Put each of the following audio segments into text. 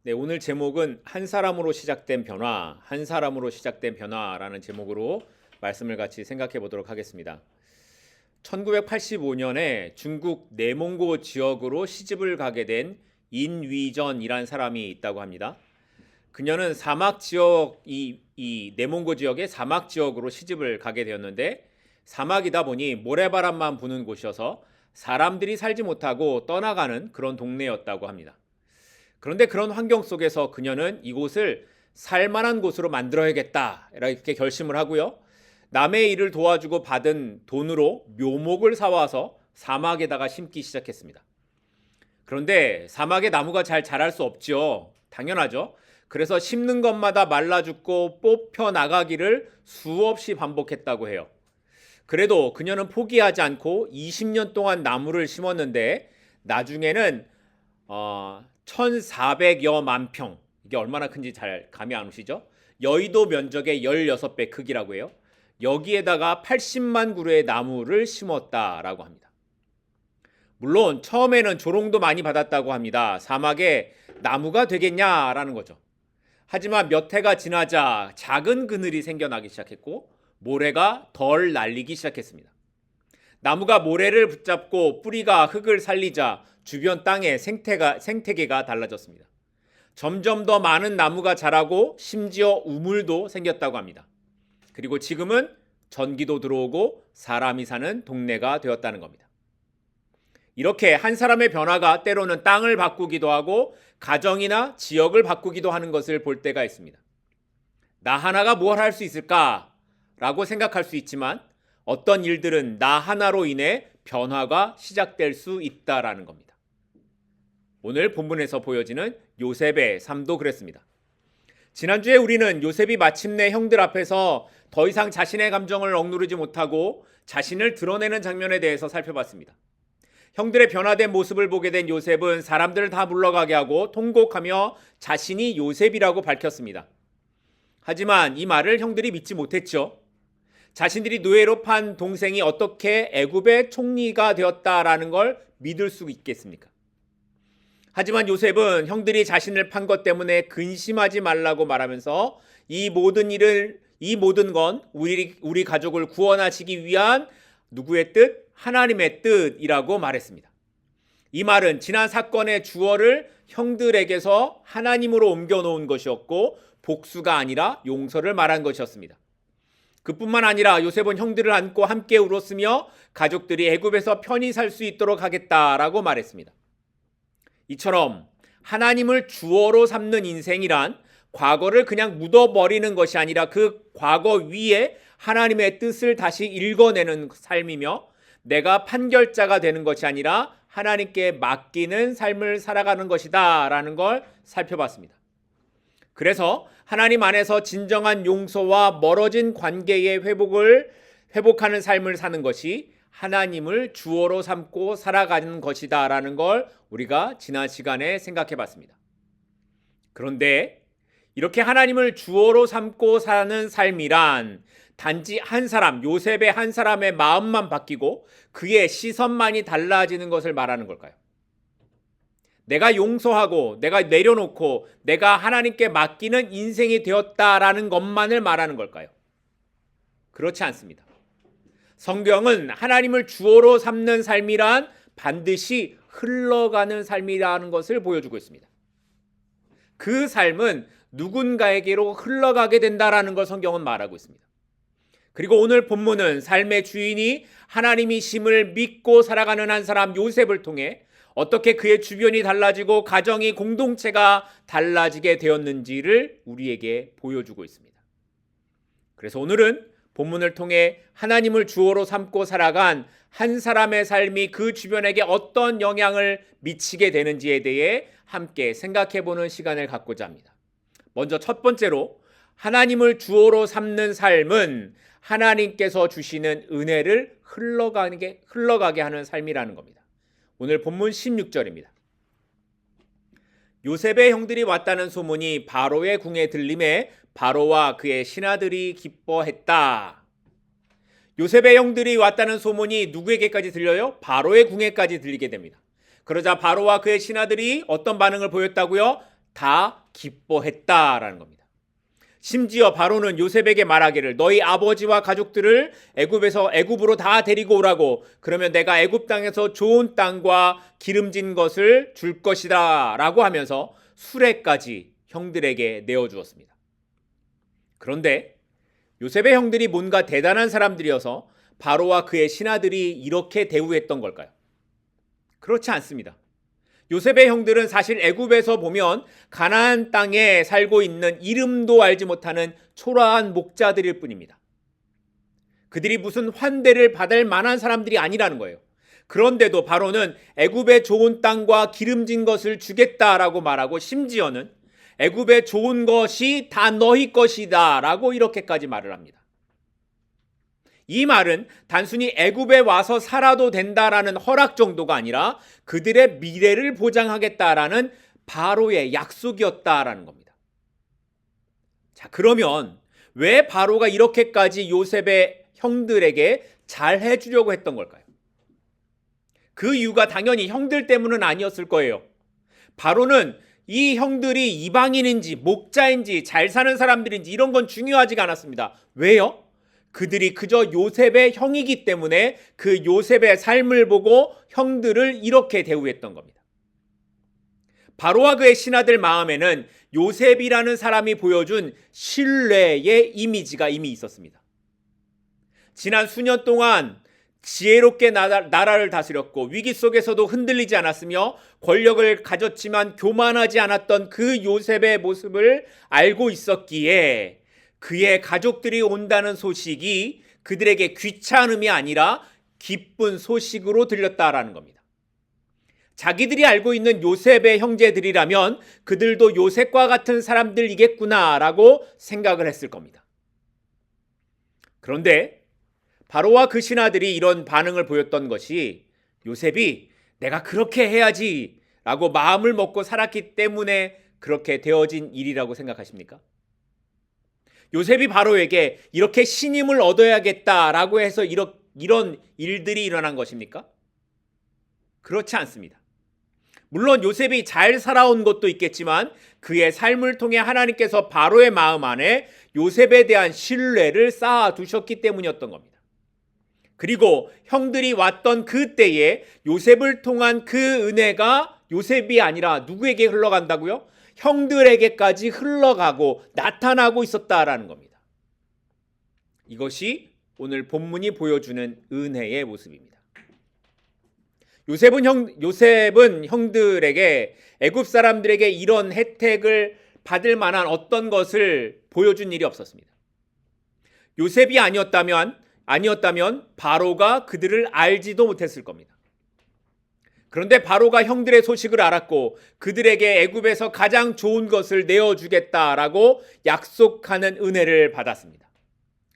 네, 오늘 제목은 한 사람으로 시작된 변화, 한 사람으로 시작된 변화라는 제목으로 말씀을 같이 생각해 보도록 하겠습니다. 1985년에 중국 내몽고 지역으로 시집을 가게 된 인위전이란 사람이 있다고 합니다. 그녀는 사막 지역, 이 내몽고 지역의 사막 지역으로 시집을 가게 되었는데 사막이다 보니 모래바람만 부는 곳이어서 사람들이 살지 못하고 떠나가는 그런 동네였다고 합니다. 그런데 그런 환경 속에서 그녀는 이곳을 살만한 곳으로 만들어야겠다 이렇게 결심을 하고요. 남의 일을 도와주고 받은 돈으로 묘목을 사와서 사막에다가 심기 시작했습니다. 그런데 사막에 나무가 잘 자랄 수 없죠. 당연하죠. 그래서 심는 것마다 말라 죽고 뽑혀 나가기를 수없이 반복했다고 해요. 그래도 그녀는 포기하지 않고 20년 동안 나무를 심었는데 나중에는 1400여만 평, 이게 얼마나 큰지 잘 감이 안 오시죠? 여의도 면적의 16배 크기라고 해요. 여기에다가 80만 그루의 나무를 심었다라고 합니다. 물론 처음에는 조롱도 많이 받았다고 합니다. 사막에 나무가 되겠냐라는 거죠. 하지만 몇 해가 지나자 작은 그늘이 생겨나기 시작했고 모래가 덜 날리기 시작했습니다. 나무가 모래를 붙잡고 뿌리가 흙을 살리자 주변 땅의 생태계가 달라졌습니다. 점점 더 많은 나무가 자라고 심지어 우물도 생겼다고 합니다. 그리고 지금은 전기도 들어오고 사람이 사는 동네가 되었다는 겁니다. 이렇게 한 사람의 변화가 때로는 땅을 바꾸기도 하고 가정이나 지역을 바꾸기도 하는 것을 볼 때가 있습니다. 나 하나가 뭘 할 수 있을까라고 생각할 수 있지만 어떤 일들은 나 하나로 인해 변화가 시작될 수 있다라는 겁니다. 오늘 본문에서 보여지는 요셉의 삶도 그랬습니다. 지난주에 우리는 요셉이 마침내 형들 앞에서 더 이상 자신의 감정을 억누르지 못하고 자신을 드러내는 장면에 대해서 살펴봤습니다. 형들의 변화된 모습을 보게 된 요셉은 사람들을 다 물러가게 하고 통곡하며 자신이 요셉이라고 밝혔습니다. 하지만 이 말을 형들이 믿지 못했죠. 자신들이 노예로 판 동생이 어떻게 애굽의 총리가 되었다라는 걸 믿을 수 있겠습니까? 하지만 요셉은 형들이 자신을 판 것 때문에 근심하지 말라고 말하면서 이 모든 건 우리 가족을 구원하시기 위한 누구의 뜻? 하나님의 뜻이라고 말했습니다. 이 말은 지난 사건의 주어를 형들에게서 하나님으로 옮겨 놓은 것이었고 복수가 아니라 용서를 말한 것이었습니다. 그뿐만 아니라 요셉은 형들을 안고 함께 울었으며 가족들이 애굽에서 편히 살 수 있도록 하겠다라고 말했습니다. 이처럼 하나님을 주어로 삼는 인생이란 과거를 그냥 묻어버리는 것이 아니라 그 과거 위에 하나님의 뜻을 다시 읽어내는 삶이며 내가 판결자가 되는 것이 아니라 하나님께 맡기는 삶을 살아가는 것이다 라는 걸 살펴봤습니다. 그래서 하나님 안에서 진정한 용서와 멀어진 관계의 회복하는 삶을 사는 것이 하나님을 주어로 삼고 살아가는 것이다 라는 걸 우리가 지난 시간에 생각해 봤습니다. 그런데 이렇게 하나님을 주어로 삼고 사는 삶이란 단지 한 사람, 요셉의 한 사람의 마음만 바뀌고 그의 시선만이 달라지는 것을 말하는 걸까요? 내가 용서하고 내가 내려놓고 내가 하나님께 맡기는 인생이 되었다라는 것만을 말하는 걸까요? 그렇지 않습니다. 성경은 하나님을 주어로 삼는 삶이란 반드시 흘러가는 삶이라는 것을 보여주고 있습니다. 그 삶은 누군가에게로 흘러가게 된다라는 걸 성경은 말하고 있습니다. 그리고 오늘 본문은 삶의 주인이 하나님이심을 믿고 살아가는 한 사람 요셉을 통해 어떻게 그의 주변이 달라지고 가정이 공동체가 달라지게 되었는지를 우리에게 보여주고 있습니다. 그래서 오늘은 본문을 통해 하나님을 주어로 삼고 살아간 한 사람의 삶이 그 주변에게 어떤 영향을 미치게 되는지에 대해 함께 생각해보는 시간을 갖고자 합니다. 먼저 첫 번째로 하나님을 주어로 삼는 삶은 하나님께서 주시는 은혜를 흘러가게 하는 삶이라는 겁니다. 오늘 본문 16절입니다. 요셉의 형들이 왔다는 소문이 바로의 궁에 들림에 바로와 그의 신하들이 기뻐했다. 요셉의 형들이 왔다는 소문이 누구에게까지 들려요? 바로의 궁에까지 들리게 됩니다. 그러자 바로와 그의 신하들이 어떤 반응을 보였다고요? 다 기뻐했다라는 겁니다. 심지어 바로는 요셉에게 말하기를 너희 아버지와 가족들을 애굽으로 다 데리고 오라고, 그러면 내가 애굽 땅에서 좋은 땅과 기름진 것을 줄 것이다 라고 하면서 수레까지 형들에게 내어주었습니다. 그런데 요셉의 형들이 뭔가 대단한 사람들이어서 바로와 그의 신하들이 이렇게 대우했던 걸까요? 그렇지 않습니다. 요셉의 형들은 사실 애굽에서 보면 가나안 땅에 살고 있는 이름도 알지 못하는 초라한 목자들일 뿐입니다. 그들이 무슨 환대를 받을 만한 사람들이 아니라는 거예요. 그런데도 바로는 애굽의 좋은 땅과 기름진 것을 주겠다라고 말하고, 심지어는 애굽의 좋은 것이 다 너희 것이다 라고 이렇게까지 말을 합니다. 이 말은 단순히 애굽에 와서 살아도 된다라는 허락 정도가 아니라 그들의 미래를 보장하겠다라는 바로의 약속이었다라는 겁니다. 자, 그러면 왜 바로가 이렇게까지 요셉의 형들에게 잘 해주려고 했던 걸까요? 그 이유가 당연히 형들 때문은 아니었을 거예요. 바로는 이 형들이 이방인인지 목자인지 잘 사는 사람들인지 이런 건 중요하지가 않았습니다. 왜요? 그들이 그저 요셉의 형이기 때문에 그 요셉의 삶을 보고 형들을 이렇게 대우했던 겁니다. 바로와 그의 신하들 마음에는 요셉이라는 사람이 보여준 신뢰의 이미지가 이미 있었습니다. 지난 수년 동안 지혜롭게 나라를 다스렸고 위기 속에서도 흔들리지 않았으며 권력을 가졌지만 교만하지 않았던 그 요셉의 모습을 알고 있었기에 그의 가족들이 온다는 소식이 그들에게 귀찮음이 아니라 기쁜 소식으로 들렸다라는 겁니다. 자기들이 알고 있는 요셉의 형제들이라면 그들도 요셉과 같은 사람들이겠구나라고 생각을 했을 겁니다. 그런데 바로와 그 신하들이 이런 반응을 보였던 것이 요셉이 내가 그렇게 해야지 라고 마음을 먹고 살았기 때문에 그렇게 되어진 일이라고 생각하십니까? 요셉이 바로에게 이렇게 신임을 얻어야겠다라고 해서 이런 일들이 일어난 것입니까? 그렇지 않습니다. 물론 요셉이 잘 살아온 것도 있겠지만 그의 삶을 통해 하나님께서 바로의 마음 안에 요셉에 대한 신뢰를 쌓아두셨기 때문이었던 겁니다. 그리고 형들이 왔던 그 때에 요셉을 통한 그 은혜가 요셉이 아니라 누구에게 흘러간다고요? 형들에게까지 흘러가고 나타나고 있었다라는 겁니다. 이것이 오늘 본문이 보여주는 은혜의 모습입니다. 요셉은 형들에게 애굽 사람들에게 이런 혜택을 받을 만한 어떤 것을 보여준 일이 없었습니다. 요셉이 아니었다면 바로가 그들을 알지도 못했을 겁니다. 그런데 바로가 형들의 소식을 알았고 그들에게 애굽에서 가장 좋은 것을 내어주겠다라고 약속하는 은혜를 받았습니다.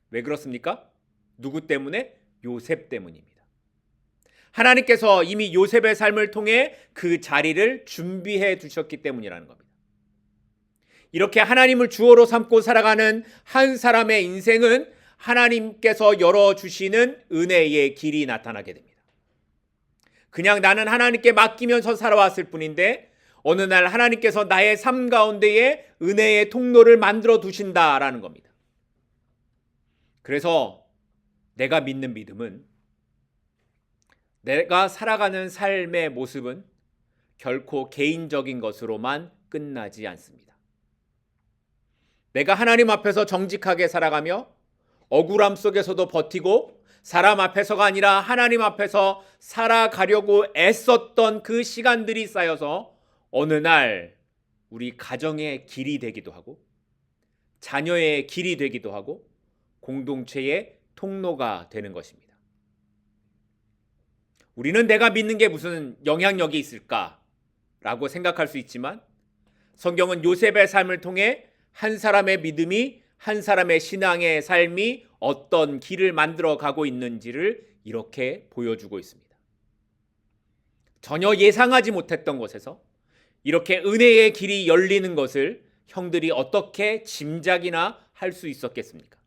왜 그렇습니까? 누구 때문에? 요셉 때문입니다. 하나님께서 이미 요셉의 삶을 통해 그 자리를 준비해 두셨기 때문이라는 겁니다. 이렇게 하나님을 주어로 삼고 살아가는 한 사람의 인생은 하나님께서 열어주시는 은혜의 길이 나타나게 됩니다. 그냥 나는 하나님께 맡기면서 살아왔을 뿐인데 어느 날 하나님께서 나의 삶 가운데에 은혜의 통로를 만들어 두신다라는 겁니다. 그래서 내가 믿는 믿음은 내가 살아가는 삶의 모습은 결코 개인적인 것으로만 끝나지 않습니다. 내가 하나님 앞에서 정직하게 살아가며 억울함 속에서도 버티고 사람 앞에서가 아니라 하나님 앞에서 살아가려고 애썼던 그 시간들이 쌓여서 어느 날 우리 가정의 길이 되기도 하고 자녀의 길이 되기도 하고 공동체의 통로가 되는 것입니다. 우리는 내가 믿는 게 무슨 영향력이 있을까라고 생각할 수 있지만 성경은 요셉의 삶을 통해 한 사람의 믿음이 한 사람의 신앙의 삶이 어떤 길을 만들어 가고 있는지를 이렇게 보여주고 있습니다. 전혀 예상하지 못했던 곳에서 이렇게 은혜의 길이 열리는 것을 형들이 어떻게 짐작이나 할 수 있었겠습니까?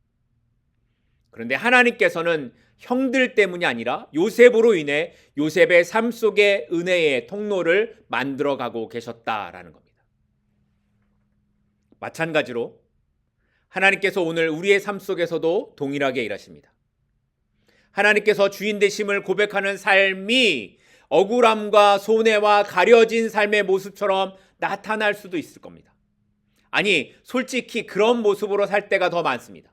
그런데 하나님께서는 형들 때문이 아니라 요셉으로 인해 요셉의 삶 속에 은혜의 통로를 만들어 가고 계셨다라는 겁니다. 마찬가지로 하나님께서 오늘 우리의 삶 속에서도 동일하게 일하십니다. 하나님께서 주인 되심을 고백하는 삶이 억울함과 손해와 가려진 삶의 모습처럼 나타날 수도 있을 겁니다. 아니, 솔직히 그런 모습으로 살 때가 더 많습니다.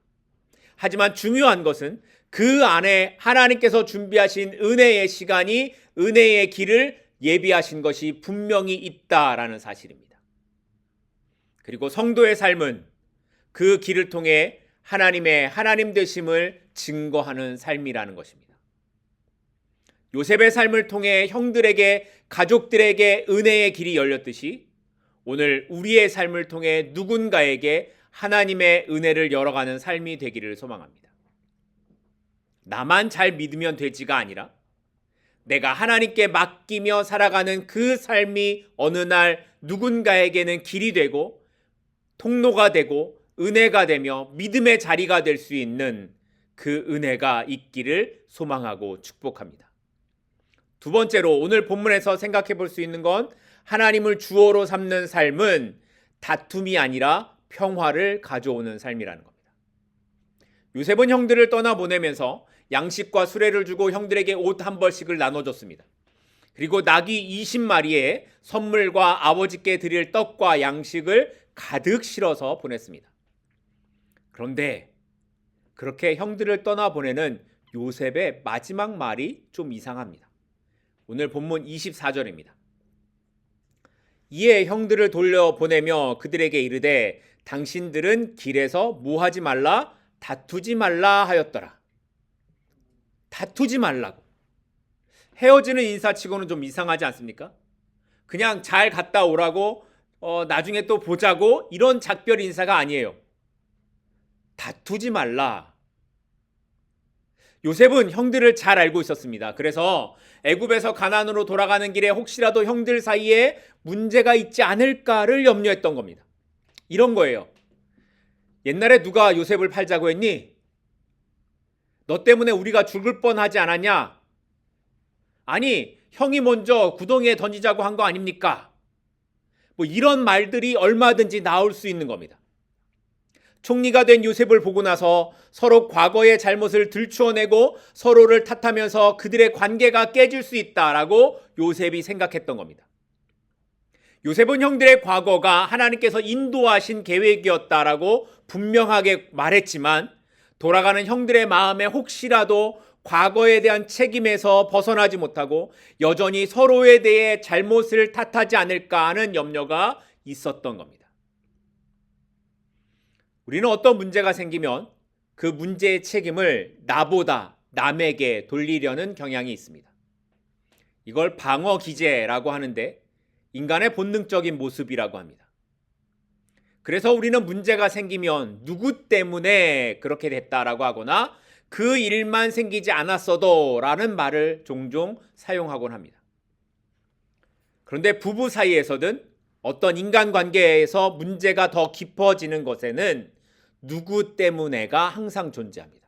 하지만 중요한 것은 그 안에 하나님께서 준비하신 은혜의 시간이, 은혜의 길을 예비하신 것이 분명히 있다라는 사실입니다. 그리고 성도의 삶은 그 길을 통해 하나님의 하나님 되심을 증거하는 삶이라는 것입니다. 요셉의 삶을 통해 형들에게, 가족들에게 은혜의 길이 열렸듯이 오늘 우리의 삶을 통해 누군가에게 하나님의 은혜를 열어가는 삶이 되기를 소망합니다. 나만 잘 믿으면 되지가 아니라 내가 하나님께 맡기며 살아가는 그 삶이 어느 날 누군가에게는 길이 되고 통로가 되고 은혜가 되며 믿음의 자리가 될 수 있는 그 은혜가 있기를 소망하고 축복합니다. 두 번째로 오늘 본문에서 생각해 볼 수 있는 건 하나님을 주어로 삼는 삶은 다툼이 아니라 평화를 가져오는 삶이라는 겁니다. 요셉은 형들을 떠나보내면서 양식과 수레를 주고 형들에게 옷 한 벌씩을 나눠줬습니다. 그리고 나귀 20마리에 선물과 아버지께 드릴 떡과 양식을 가득 실어서 보냈습니다. 그런데 그렇게 형들을 떠나보내는 요셉의 마지막 말이 좀 이상합니다. 오늘 본문 24절입니다. 이에 형들을 돌려보내며 그들에게 이르되 당신들은 길에서 뭐하지 말라, 다투지 말라 하였더라. 다투지 말라고. 헤어지는 인사치고는 좀 이상하지 않습니까? 그냥 잘 갔다 오라고, 나중에 또 보자고, 이런 작별 인사가 아니에요. 다투지 말라. 요셉은 형들을 잘 알고 있었습니다. 그래서 애굽에서 가나안으로 돌아가는 길에 혹시라도 형들 사이에 문제가 있지 않을까를 염려했던 겁니다. 이런 거예요. 옛날에 누가 요셉을 팔자고 했니? 너 때문에 우리가 죽을 뻔하지 않았냐? 아니, 형이 먼저 구덩이에 던지자고 한 거 아닙니까? 뭐 이런 말들이 얼마든지 나올 수 있는 겁니다. 총리가 된 요셉을 보고 나서 서로 과거의 잘못을 들추어내고 서로를 탓하면서 그들의 관계가 깨질 수 있다라고 요셉이 생각했던 겁니다. 요셉은 형들의 과거가 하나님께서 인도하신 계획이었다라고 분명하게 말했지만 돌아가는 형들의 마음에 혹시라도 과거에 대한 책임에서 벗어나지 못하고 여전히 서로에 대해 잘못을 탓하지 않을까 하는 염려가 있었던 겁니다. 우리는 어떤 문제가 생기면 그 문제의 책임을 나보다 남에게 돌리려는 경향이 있습니다. 이걸 방어 기제라고 하는데 인간의 본능적인 모습이라고 합니다. 그래서 우리는 문제가 생기면 누구 때문에 그렇게 됐다라고 하거나 그 일만 생기지 않았어도 라는 말을 종종 사용하곤 합니다. 그런데 부부 사이에서든 어떤 인간관계에서 문제가 더 깊어지는 것에는 누구 때문에가 항상 존재합니다.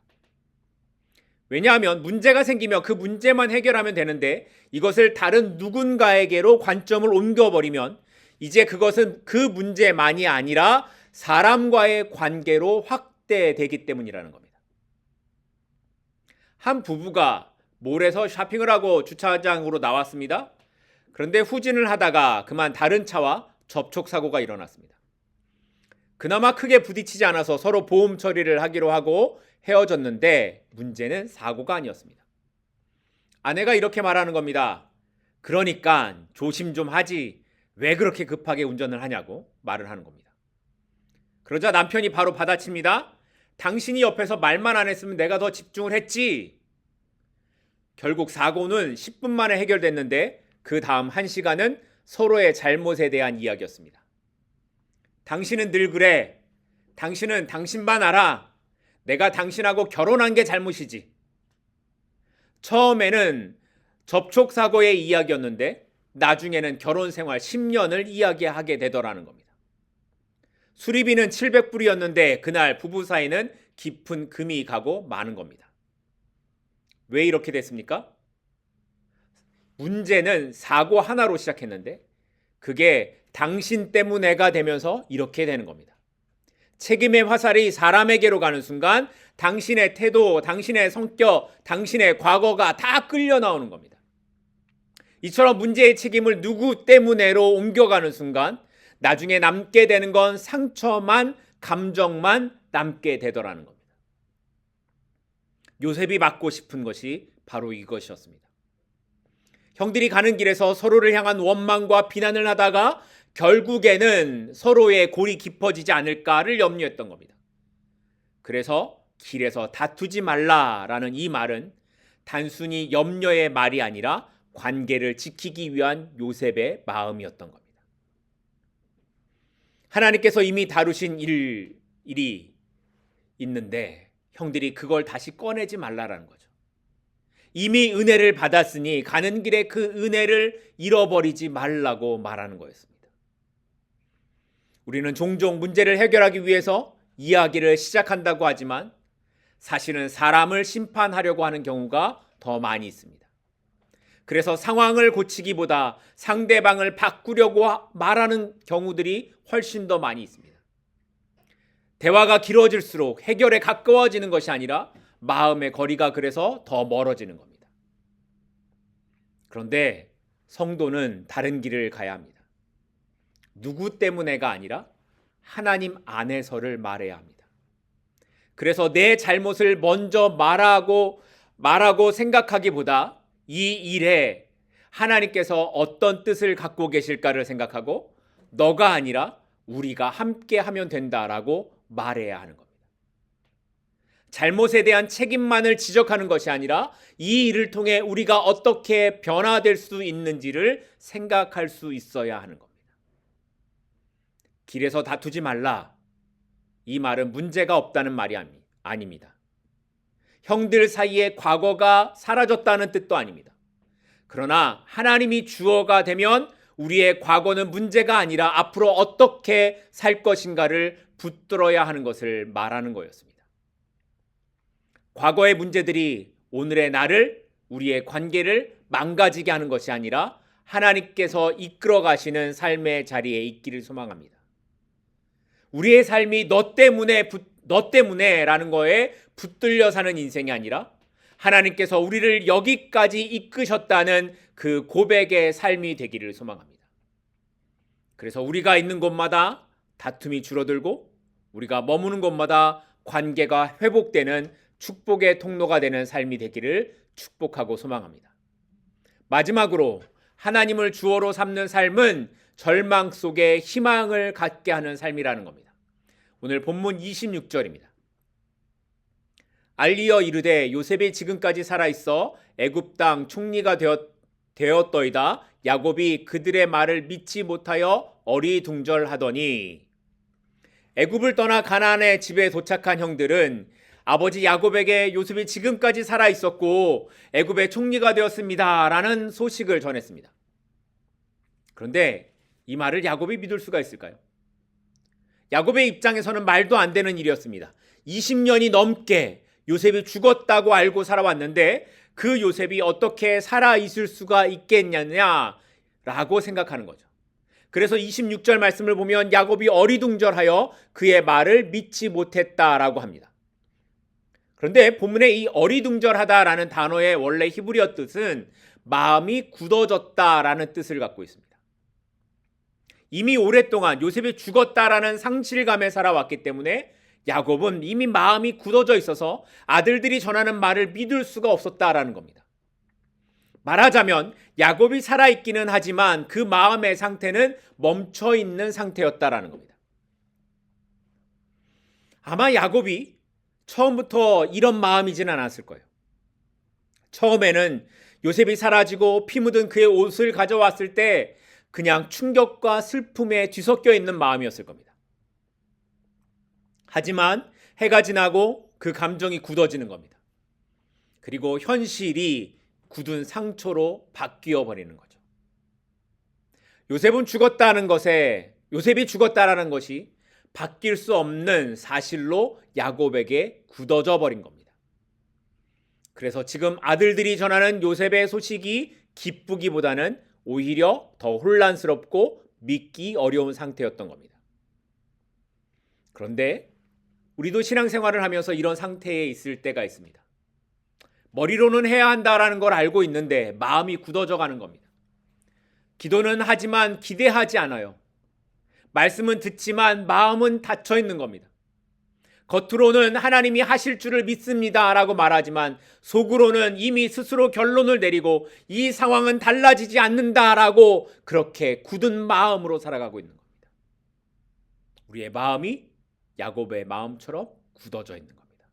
왜냐하면 문제가 생기면 그 문제만 해결하면 되는데 이것을 다른 누군가에게로 관점을 옮겨버리면 이제 그것은 그 문제만이 아니라 사람과의 관계로 확대되기 때문이라는 겁니다. 한 부부가 몰에서 쇼핑을 하고 주차장으로 나왔습니다. 그런데 후진을 하다가 그만 다른 차와 접촉사고가 일어났습니다. 그나마 크게 부딪히지 않아서 서로 보험 처리를 하기로 하고 헤어졌는데 문제는 사고가 아니었습니다. 아내가 이렇게 말하는 겁니다. 그러니까 조심 좀 하지. 왜 그렇게 급하게 운전을 하냐고 말을 하는 겁니다. 그러자 남편이 바로 받아칩니다. 당신이 옆에서 말만 안 했으면 내가 더 집중을 했지. 결국 사고는 10분 만에 해결됐는데 그 다음 1시간은 서로의 잘못에 대한 이야기였습니다. 당신은 늘 그래. 당신은 당신만 알아. 내가 당신하고 결혼한 게 잘못이지. 처음에는 접촉사고의 이야기였는데 나중에는 결혼 생활 10년을 이야기하게 되더라는 겁니다. 수리비는 700불이었는데 그날 부부 사이는 깊은 금이 가고 마는 겁니다. 왜 이렇게 됐습니까? 문제는 사고 하나로 시작했는데 그게 당신 때문에가 되면서 이렇게 되는 겁니다. 책임의 화살이 사람에게로 가는 순간 당신의 태도, 당신의 성격, 당신의 과거가 다 끌려 나오는 겁니다. 이처럼 문제의 책임을 누구 때문에로 옮겨가는 순간 나중에 남게 되는 건 상처만, 감정만 남게 되더라는 겁니다. 요셉이 받고 싶은 것이 바로 이것이었습니다. 형들이 가는 길에서 서로를 향한 원망과 비난을 하다가 결국에는 서로의 골이 깊어지지 않을까를 염려했던 겁니다. 그래서 길에서 다투지 말라라는 이 말은 단순히 염려의 말이 아니라 관계를 지키기 위한 요셉의 마음이었던 겁니다. 하나님께서 이미 다루신 일이 있는데 형들이 그걸 다시 꺼내지 말라라는 거죠. 이미 은혜를 받았으니 가는 길에 그 은혜를 잃어버리지 말라고 말하는 거였습니다. 우리는 종종 문제를 해결하기 위해서 이야기를 시작한다고 하지만 사실은 사람을 심판하려고 하는 경우가 더 많이 있습니다. 그래서 상황을 고치기보다 상대방을 바꾸려고 말하는 경우들이 훨씬 더 많이 있습니다. 대화가 길어질수록 해결에 가까워지는 것이 아니라 마음의 거리가 그래서 더 멀어지는 겁니다. 그런데 성도는 다른 길을 가야 합니다. 누구 때문에가 아니라 하나님 안에서를 말해야 합니다. 그래서 내 잘못을 먼저 말하고 생각하기보다 이 일에 하나님께서 어떤 뜻을 갖고 계실까를 생각하고 너가 아니라 우리가 함께 하면 된다라고 말해야 하는 겁니다. 잘못에 대한 책임만을 지적하는 것이 아니라 이 일을 통해 우리가 어떻게 변화될 수 있는지를 생각할 수 있어야 하는 겁니다. 길에서 다투지 말라. 이 말은 문제가 없다는 말이 아닙니다. 형들 사이에 과거가 사라졌다는 뜻도 아닙니다. 그러나 하나님이 주어가 되면 우리의 과거는 문제가 아니라 앞으로 어떻게 살 것인가를 붙들어야 하는 것을 말하는 거였습니다. 과거의 문제들이 오늘의 나를, 우리의 관계를 망가지게 하는 것이 아니라 하나님께서 이끌어 가시는 삶의 자리에 있기를 소망합니다. 우리의 삶이 너 때문에라는 거에 붙들려 사는 인생이 아니라 하나님께서 우리를 여기까지 이끄셨다는 그 고백의 삶이 되기를 소망합니다. 그래서 우리가 있는 곳마다 다툼이 줄어들고 우리가 머무는 곳마다 관계가 회복되는 축복의 통로가 되는 삶이 되기를 축복하고 소망합니다. 마지막으로 하나님을 주어로 삼는 삶은 절망 속에 희망을 갖게 하는 삶이라는 겁니다. 오늘 본문 26절입니다. 알리어 이르되 요셉이 지금까지 살아있어 애굽 땅 총리가 되었더이다. 야곱이 그들의 말을 믿지 못하여 어리둥절하더니. 애굽을 떠나 가나안의 집에 도착한 형들은 아버지 야곱에게 요셉이 지금까지 살아있었고 애굽의 총리가 되었습니다 라는 소식을 전했습니다. 그런데 이 말을 야곱이 믿을 수가 있을까요? 야곱의 입장에서는 말도 안 되는 일이었습니다. 20년이 넘게 요셉이 죽었다고 알고 살아왔는데 그 요셉이 어떻게 살아있을 수가 있겠냐라고 생각하는 거죠. 그래서 26절 말씀을 보면 야곱이 어리둥절하여 그의 말을 믿지 못했다라고 합니다. 그런데 본문에 이 어리둥절하다라는 단어의 원래 히브리어 뜻은 마음이 굳어졌다라는 뜻을 갖고 있습니다. 이미 오랫동안 요셉이 죽었다라는 상실감에 살아왔기 때문에 야곱은 이미 마음이 굳어져 있어서 아들들이 전하는 말을 믿을 수가 없었다라는 겁니다. 말하자면 야곱이 살아있기는 하지만 그 마음의 상태는 멈춰있는 상태였다라는 겁니다. 아마 야곱이 처음부터 이런 마음이진 않았을 거예요. 처음에는 요셉이 사라지고 피 묻은 그의 옷을 가져왔을 때 그냥 충격과 슬픔에 뒤섞여 있는 마음이었을 겁니다. 하지만 해가 지나고 그 감정이 굳어지는 겁니다. 그리고 현실이 굳은 상처로 바뀌어 버리는 거죠. 요셉이 죽었다는 것이 바뀔 수 없는 사실로 야곱에게 굳어져 버린 겁니다. 그래서 지금 아들들이 전하는 요셉의 소식이 기쁘기보다는 오히려 더 혼란스럽고 믿기 어려운 상태였던 겁니다. 그런데 우리도 신앙생활을 하면서 이런 상태에 있을 때가 있습니다. 머리로는 해야 한다라는 걸 알고 있는데 마음이 굳어져 가는 겁니다. 기도는 하지만 기대하지 않아요. 말씀은 듣지만 마음은 닫혀 있는 겁니다. 겉으로는 하나님이 하실 줄을 믿습니다라고 말하지만 속으로는 이미 스스로 결론을 내리고 이 상황은 달라지지 않는다라고 그렇게 굳은 마음으로 살아가고 있는 겁니다. 우리의 마음이 야곱의 마음처럼 굳어져 있는 겁니다.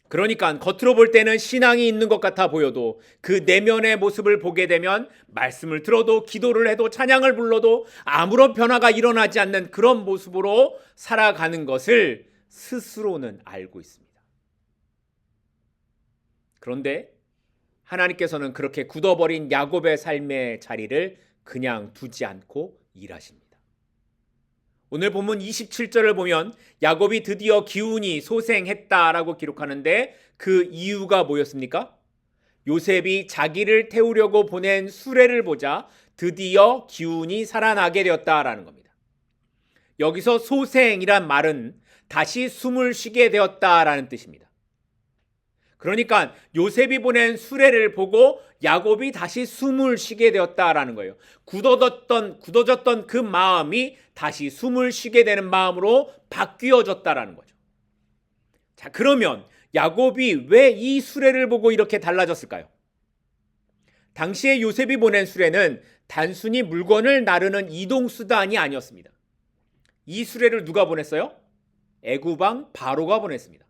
그러니까 겉으로 볼 때는 신앙이 있는 것 같아 보여도 그 내면의 모습을 보게 되면 말씀을 들어도 기도를 해도 찬양을 불러도 아무런 변화가 일어나지 않는 그런 모습으로 살아가는 것을 스스로는 알고 있습니다. 그런데 하나님께서는 그렇게 굳어버린 야곱의 삶의 자리를 그냥 두지 않고 일하십니다. 오늘 본문 27절을 보면 야곱이 드디어 기운이 소생했다라고 기록하는데 그 이유가 뭐였습니까? 요셉이 자기를 태우려고 보낸 수레를 보자 드디어 기운이 살아나게 되었다라는 겁니다. 여기서 소생이란 말은 다시 숨을 쉬게 되었다라는 뜻입니다. 그러니까 요셉이 보낸 수레를 보고 야곱이 다시 숨을 쉬게 되었다라는 거예요. 굳어졌던 그 마음이 다시 숨을 쉬게 되는 마음으로 바뀌어졌다라는 거죠. 자, 그러면 야곱이 왜 이 수레를 보고 이렇게 달라졌을까요? 당시에 요셉이 보낸 수레는 단순히 물건을 나르는 이동수단이 아니었습니다. 이 수레를 누가 보냈어요? 애굽왕 바로가 보냈습니다.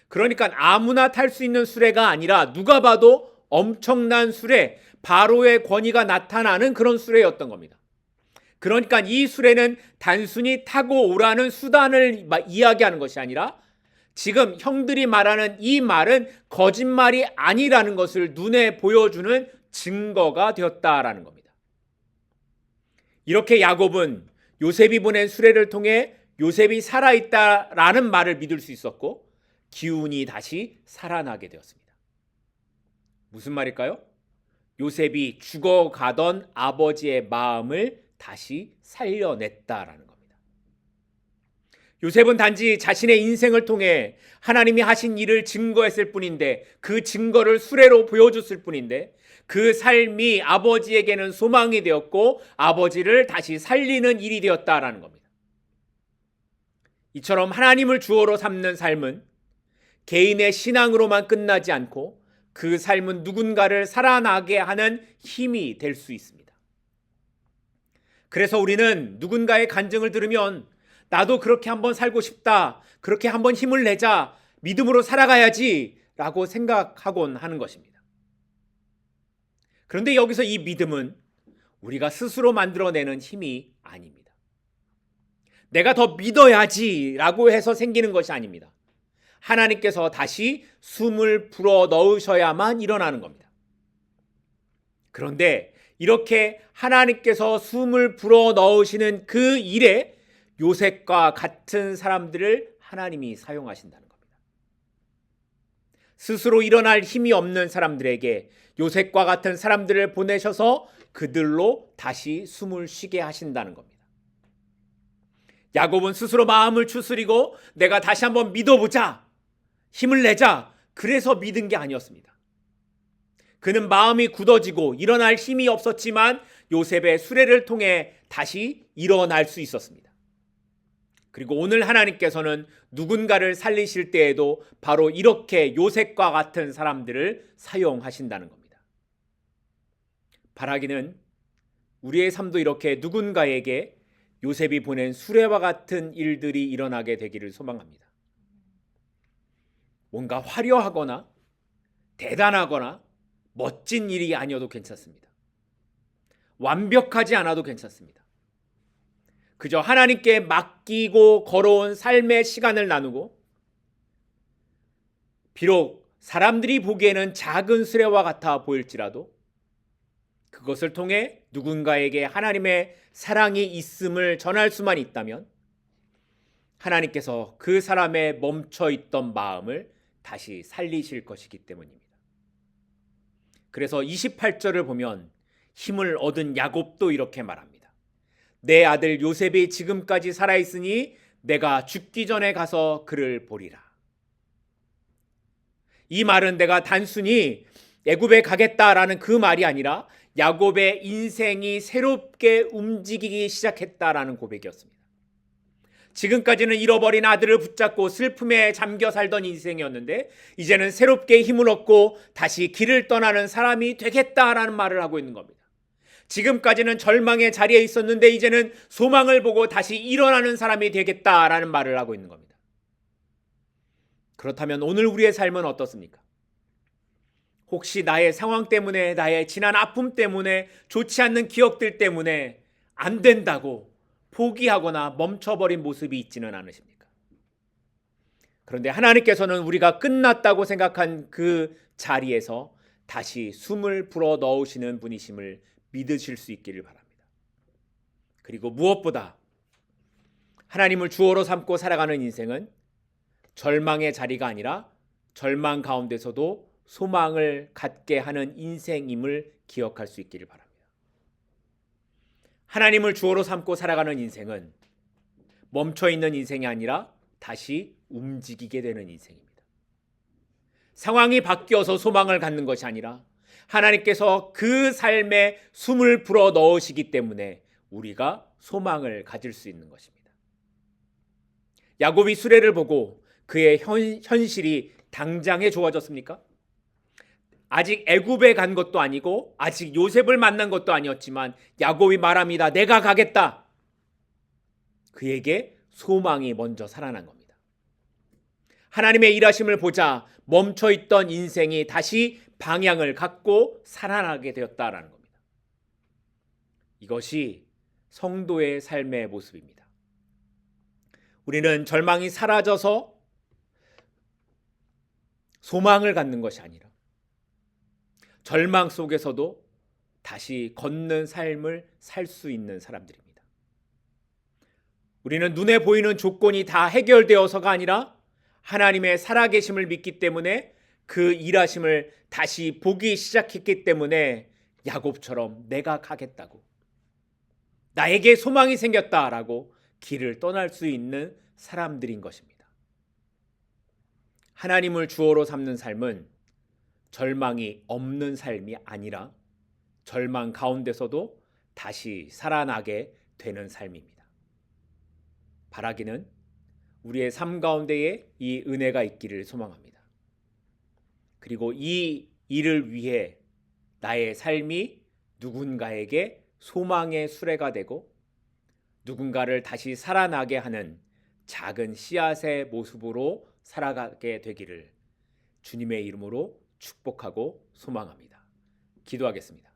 그러니까 아무나 탈 수 있는 수레가 아니라 누가 봐도 엄청난 수레, 바로의 권위가 나타나는 그런 수레였던 겁니다. 그러니까 이 수레는 단순히 타고 오라는 수단을 이야기하는 것이 아니라 지금 형들이 말하는 이 말은 거짓말이 아니라는 것을 눈에 보여주는 증거가 되었다라는 겁니다. 이렇게 야곱은 요셉이 보낸 수레를 통해 요셉이 살아있다라는 말을 믿을 수 있었고 기운이 다시 살아나게 되었습니다. 무슨 말일까요? 요셉이 죽어가던 아버지의 마음을 다시 살려냈다라는 겁니다. 요셉은 단지 자신의 인생을 통해 하나님이 하신 일을 증거했을 뿐인데 그 증거를 수레로 보여줬을 뿐인데 그 삶이 아버지에게는 소망이 되었고 아버지를 다시 살리는 일이 되었다라는 겁니다. 이처럼 하나님을 주어로 삼는 삶은 개인의 신앙으로만 끝나지 않고 그 삶은 누군가를 살아나게 하는 힘이 될 수 있습니다. 그래서 우리는 누군가의 간증을 들으면 나도 그렇게 한번 살고 싶다, 그렇게 한번 힘을 내자, 믿음으로 살아가야지 라고 생각하곤 하는 것입니다. 그런데 여기서 이 믿음은 우리가 스스로 만들어내는 힘이 아닙니다. 내가 더 믿어야지 라고 해서 생기는 것이 아닙니다. 하나님께서 다시 숨을 불어 넣으셔야만 일어나는 겁니다. 그런데 이렇게 하나님께서 숨을 불어 넣으시는 그 일에 요셉과 같은 사람들을 하나님이 사용하신다는 겁니다. 스스로 일어날 힘이 없는 사람들에게 요셉과 같은 사람들을 보내셔서 그들로 다시 숨을 쉬게 하신다는 겁니다. 야곱은 스스로 마음을 추스리고 내가 다시 한번 믿어보자, 힘을 내자, 그래서 믿은 게 아니었습니다. 그는 마음이 굳어지고 일어날 힘이 없었지만 요셉의 수레를 통해 다시 일어날 수 있었습니다. 그리고 오늘 하나님께서는 누군가를 살리실 때에도 바로 이렇게 요셉과 같은 사람들을 사용하신다는 겁니다. 바라기는 우리의 삶도 이렇게 누군가에게 요셉이 보낸 수레와 같은 일들이 일어나게 되기를 소망합니다. 뭔가 화려하거나 대단하거나 멋진 일이 아니어도 괜찮습니다. 완벽하지 않아도 괜찮습니다. 그저 하나님께 맡기고 걸어온 삶의 시간을 나누고 비록 사람들이 보기에는 작은 수레와 같아 보일지라도 그것을 통해 누군가에게 하나님의 사랑이 있음을 전할 수만 있다면 하나님께서 그 사람의 멈춰있던 마음을 다시 살리실 것이기 때문입니다. 그래서 28절을 보면 힘을 얻은 야곱도 이렇게 말합니다. 내 아들 요셉이 지금까지 살아있으니 내가 죽기 전에 가서 그를 보리라. 이 말은 내가 단순히 애굽에 가겠다라는 그 말이 아니라 야곱의 인생이 새롭게 움직이기 시작했다라는 고백이었습니다. 지금까지는 잃어버린 아들을 붙잡고 슬픔에 잠겨 살던 인생이었는데 이제는 새롭게 힘을 얻고 다시 길을 떠나는 사람이 되겠다라는 말을 하고 있는 겁니다. 지금까지는 절망의 자리에 있었는데 이제는 소망을 보고 다시 일어나는 사람이 되겠다라는 말을 하고 있는 겁니다. 그렇다면 오늘 우리의 삶은 어떻습니까? 혹시 나의 상황 때문에, 나의 지난 아픔 때문에, 좋지 않는 기억들 때문에 안 된다고 포기하거나 멈춰버린 모습이 있지는 않으십니까? 그런데 하나님께서는 우리가 끝났다고 생각한 그 자리에서 다시 숨을 불어 넣으시는 분이심을 믿으실 수 있기를 바랍니다. 그리고 무엇보다 하나님을 주어로 삼고 살아가는 인생은 절망의 자리가 아니라 절망 가운데서도 소망을 갖게 하는 인생임을 기억할 수 있기를 바랍니다. 하나님을 주어로 삼고 살아가는 인생은 멈춰있는 인생이 아니라 다시 움직이게 되는 인생입니다. 상황이 바뀌어서 소망을 갖는 것이 아니라 하나님께서 그 삶에 숨을 불어 넣으시기 때문에 우리가 소망을 가질 수 있는 것입니다. 야곱이 수레를 보고 그의 현실이 당장에 좋아졌습니까? 아직 애굽에 간 것도 아니고 아직 요셉을 만난 것도 아니었지만 야곱이 말합니다. 내가 가겠다. 그에게 소망이 먼저 살아난 겁니다. 하나님의 일하심을 보자 멈춰있던 인생이 다시 방향을 갖고 살아나게 되었다라는 겁니다. 이것이 성도의 삶의 모습입니다. 우리는 절망이 사라져서 소망을 갖는 것이 아니라 절망 속에서도 다시 걷는 삶을 살 수 있는 사람들입니다. 우리는 눈에 보이는 조건이 다 해결되어서가 아니라 하나님의 살아계심을 믿기 때문에 그 일하심을 다시 보기 시작했기 때문에 야곱처럼 내가 가겠다고, 나에게 소망이 생겼다라고 길을 떠날 수 있는 사람들인 것입니다. 하나님을 주어로 삼는 삶은 절망이 없는 삶이 아니라 절망 가운데서도 다시 살아나게 되는 삶입니다. 바라기는 우리의 삶 가운데에 이 은혜가 있기를 소망합니다. 그리고 이 일을 위해 나의 삶이 누군가에게 소망의 수레가 되고 누군가를 다시 살아나게 하는 작은 씨앗의 모습으로 살아가게 되기를 주님의 이름으로 축복하고 소망합니다. 기도하겠습니다.